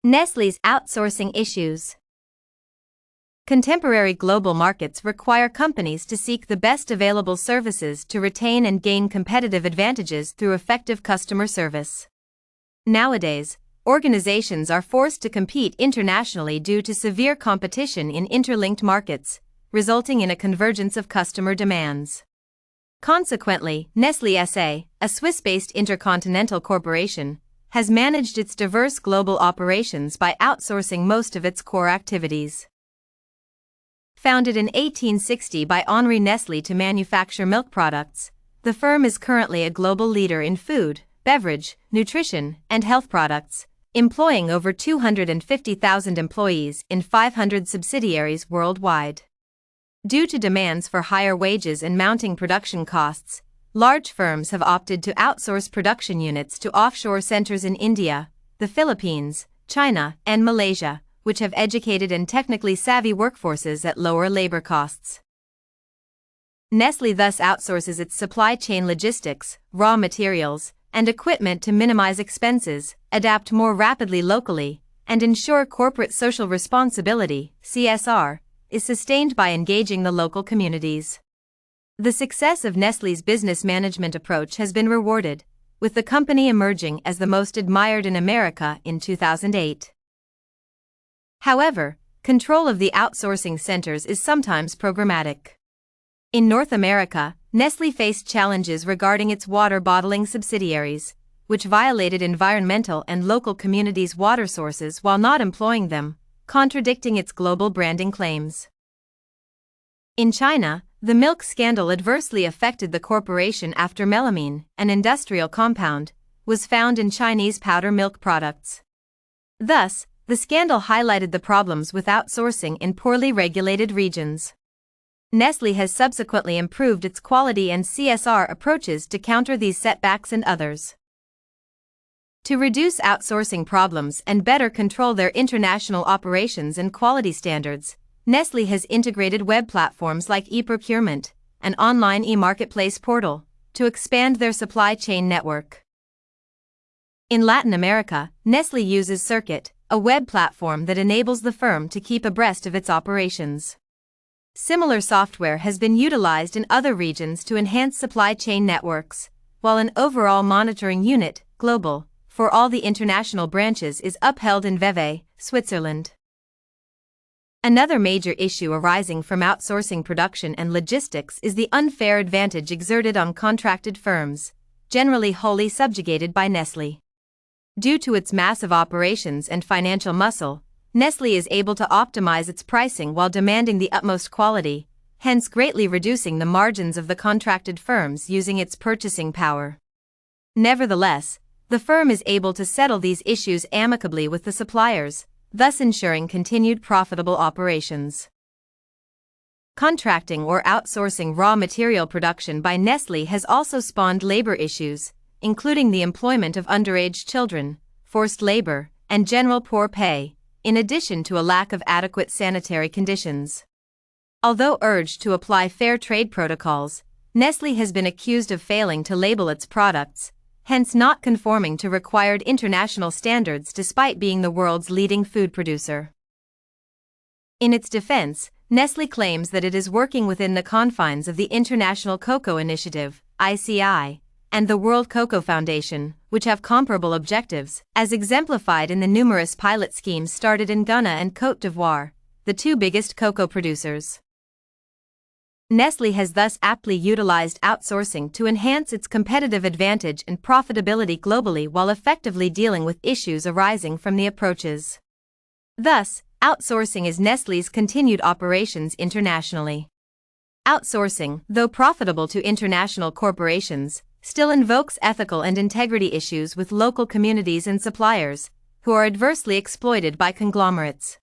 Nestlé's outsourcing issues. Contemporary global markets require companies to seek the best available services to retain and gain competitive advantages through effective customer service. Nowadays, organizations are forced to compete internationally due to severe competition in interlinked markets, resulting in a convergence of customer demands. Consequently, Nestlé SA, a Swiss-based intercontinental corporation, has managed its diverse global operations by outsourcing most of its core activities. Founded in 1860 by Henri Nestlé to manufacture milk products, the firm is currently a global leader in food, beverage, nutrition, and health products, employing over 250,000 employees in 500 subsidiaries worldwide. Due to demands for higher wages and mounting production costs, large firms have opted to outsource production units to offshore centers in India, the Philippines, China, and Malaysia, which have educated and technically savvy workforces at lower labor costs. Nestlé thus outsources its supply chain logistics, raw materials, and equipment to minimize expenses, adapt more rapidly locally, and ensure corporate social responsibility (CSR) is sustained by engaging the local communities. The success of Nestlé's business management approach has been rewarded, with the company emerging as the most admired in America in 2008. However, control of the outsourcing centers is sometimes programmatic. In North America, Nestlé faced challenges regarding its water bottling subsidiaries, which violated environmental and local communities' water sources while not employing them, contradicting its global branding claims. In China, the milk scandal adversely affected the corporation after melamine, an industrial compound, was found in Chinese powder milk products. Thus, the scandal highlighted the problems with outsourcing in poorly regulated regions. Nestlé has subsequently improved its quality and CSR approaches to counter these setbacks and others. To reduce outsourcing problems and better control their international operations and quality standards, Nestlé has integrated web platforms like EProcurement, an online e-marketplace portal, to expand their supply chain network. In Latin America, Nestlé uses Circuit, a web platform that enables the firm to keep abreast of its operations. Similar software has been utilized in other regions to enhance supply chain networks, while an overall monitoring unit, global, for all the international branches is upheld in Vevey, Switzerland. Another major issue arising from outsourcing production and logistics is the unfair advantage exerted on contracted firms, generally wholly subjugated by Nestlé. Due to its massive operations and financial muscle, Nestlé is able to optimize its pricing while demanding the utmost quality, hence greatly reducing the margins of the contracted firms using its purchasing power. Nevertheless, the firm is able to settle these issues amicably with the suppliers, thus ensuring continued profitable operations. Contracting or outsourcing raw material production by Nestlé has also spawned labor issues, including the employment of underage children, forced labor, and general poor pay, in addition to a lack of adequate sanitary conditions. Although urged to apply fair trade protocols, Nestlé has been accused of failing to label its products, hence not conforming to required international standards despite being the world's leading food producer. In its defense, Nestlé claims that it is working within the confines of the International Cocoa Initiative, ICI, and the World Cocoa Foundation, which have comparable objectives, as exemplified in the numerous pilot schemes started in Ghana and Côte d'Ivoire, the two biggest cocoa producers. Nestlé has thus aptly utilized outsourcing to enhance its competitive advantage and profitability globally while effectively dealing with issues arising from the approaches. Thus, outsourcing is Nestlé's continued operations internationally. Outsourcing, though profitable to international corporations, still invokes ethical and integrity issues with local communities and suppliers, who are adversely exploited by conglomerates.